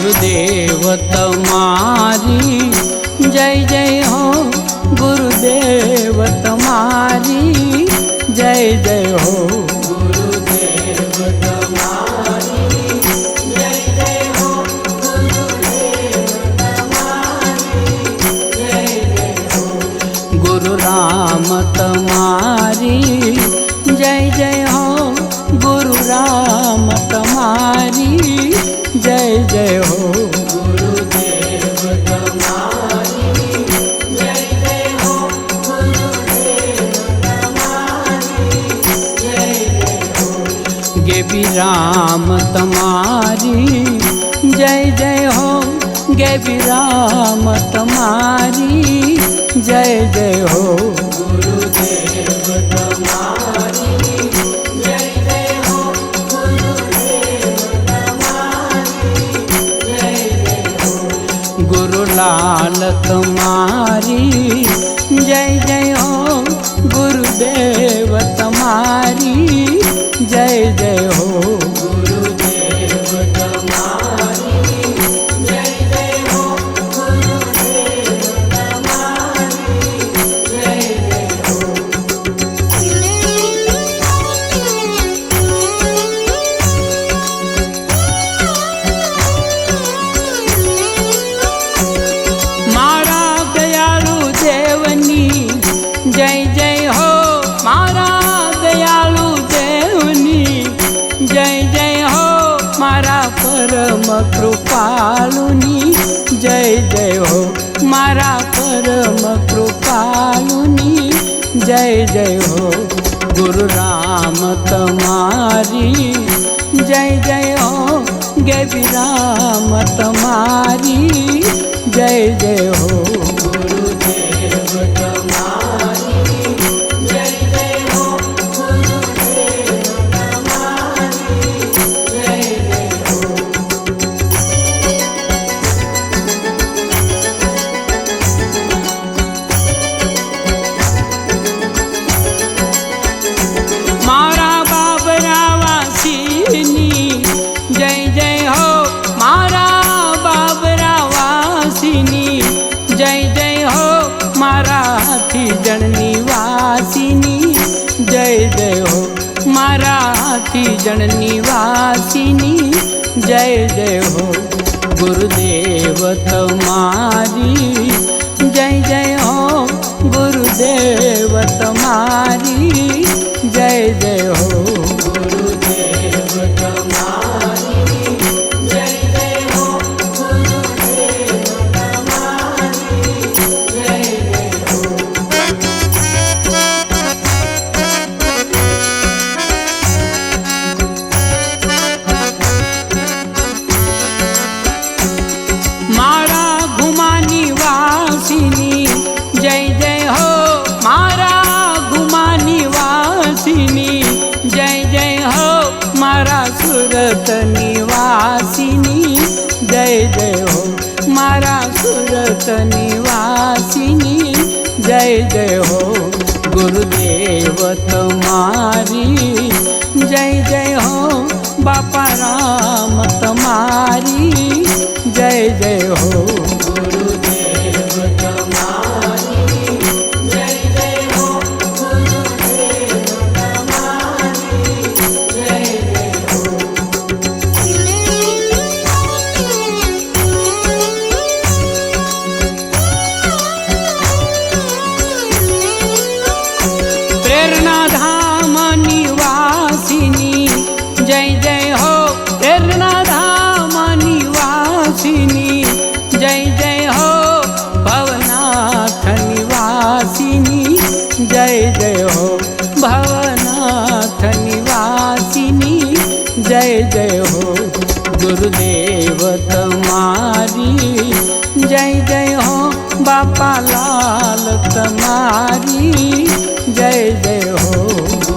गुरुदेव तुम्हारी जय जय हो, गुरुदेव तुम्हारी जय जय हो। गुरुदेव तुम्हारी जय जय हो, गुरुदेव तुम्हारी जय जय हो। गुरु राम तुम्हारी जय जय हो, गुरु राम तुम्हारी जय जय हो। गुरुदेव तुम्हारी जय जय हो, गुरुदेव तुम्हारी जय जय हो। गेबी राम तुम्हारी जय जय हो, गेबी राम तुम्हारी जय जय हो। गुरुदेव तुम्हारी जय जय हो, गुरुदेव तुम्हारी जय जय हो। गुरु लाल तुम्हारी जय जय हो, गुरुदेव तुम्हारी जय जय हो। गुरुदेव तुम्हारी जय जय हो, गुरुदेव तुम्हारी जय जय हो। मारा दयालु देवनी जय जय हो, मारा दयालु देवनी जय जय हो। मारा परम कृपालुनी जय जय हो, मारा परम कृपालुनी जय जय हो। गुरु राम तुम्हारी जय जय हो, गेबी राम तुम्हारी जय जय हो। गुरुदेव तुम्हारी जय जय हो, गुरुदेव तुम्हारी जय जय हो। मारा बाबरा वासिनी जय जय हो, मारा बाबरा वासिनी जय जय हो। मारा हाथी जननी वासिनी जय जय हो, मारा हाथी जननी वासिनी जय जय हो। गुरुदेव तुम्हारी जय जय हो, गुरुदेव तुम्हारी जय जय हो। गुरुदेव तुम्हारी जय जय हो, गुरुदेव तुम्हारी जय जय हो। मारा घुमानी वासिनी जय जय हो, मारा घुमानी वासिनी जय जय हो। मारा सूरत निवासिनी जय जय हो, मारा सूरत निवासिनी जय जय हो। गुरुदेव तुम्हारी जय जय हो, बापा राम तुम्हारी जय जय हो। गुरुदेव तुम्हारी जय जय हो, गुरुदेव तुम्हारी जय जय हो। प्रेरणा धाम निवासिनी जय जय हो, प्रेरणा धाम निवासिनी जय जय हो। भवनाथ निवासिनी जय जय हो, भवनाथ निवासिनी जय जय हो। गुरुदेव तुम्हारी जय जय हो, बापा लाल तुम्हारी जय जय हो।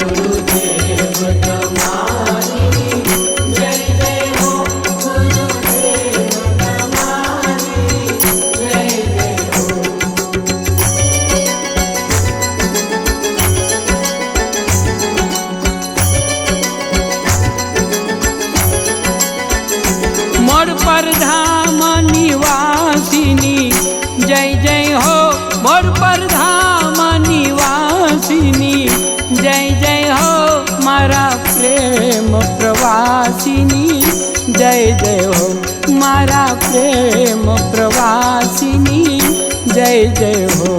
गुरुदेव तुम्हारी जय जय हो, गुरुदेव तुम्हारी जय जय हो। मोर प्रधान जय जय हो मारा प्रेम प्रवासिनी जय जय हो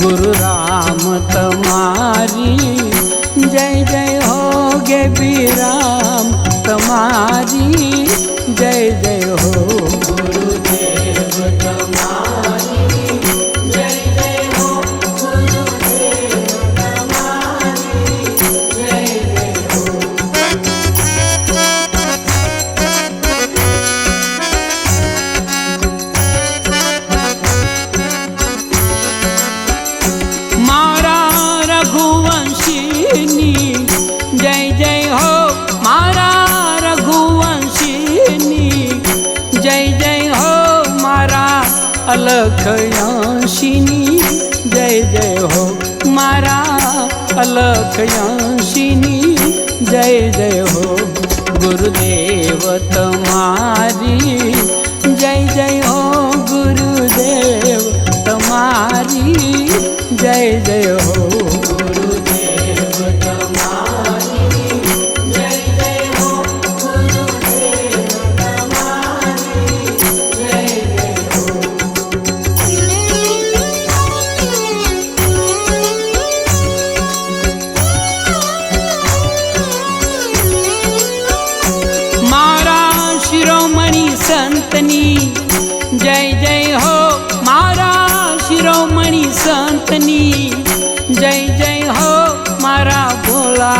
गुरु राम तमारी जय जय हो गे बीराम तमारी जय जय हो गुरुदेव तमारी जय जय हो गुरुदेव तमारी जय जय हो। मारा रघुवंशिनी जय जय हो मारा रघुवंशिनी जय जय हो मारा अलखयांशिनी जय जय हो मारा अलखयांशिनी जय जय हो गुरुदेव तमारी जय जय हो गुरुदेव तमारी जय जय हो गुरुदेव तमारी जय जय हो गुरुदेव तमारी जय जय हो। मारा शिरोमणि संतनी जय जय हो मारा शिरोमणि संतनी जय जय हो मारा भोला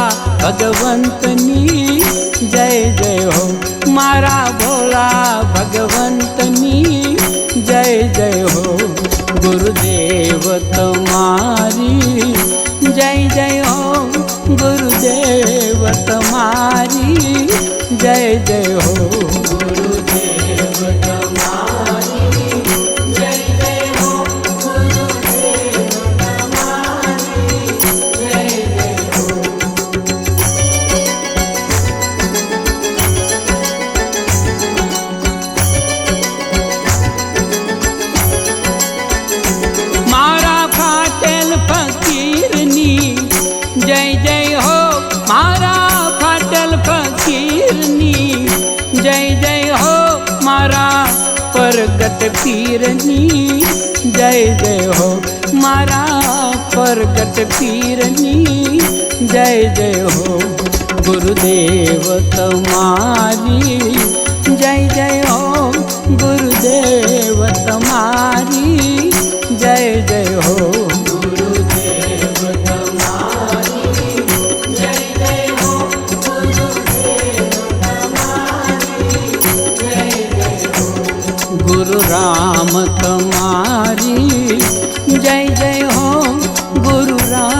भगवंतनी जय जय हो मारा भोला भगवंतनी जय जय हो गुरुदेव तमारी जय जय हो गुरुदेव तमारी जय जय हो गुरुदेव तमारी जय जय हो गुरुदेव तमारी जय जय हो। मारा फाटेल फकीरनी जय जय हो मारा फाटेल फकीरनी जय जय हो मारा परगट पीरनी जय जय हो मारा परगट पीरनी जय जय हो गुरुदेव तमारी जय जय हो गुरुदेव तमारी जय जय हो गुरुदेव तमारी जय जय हो गुरुदेव तमारी जय जय हो गुरु राम तमारी जय जय हो गुरु राम।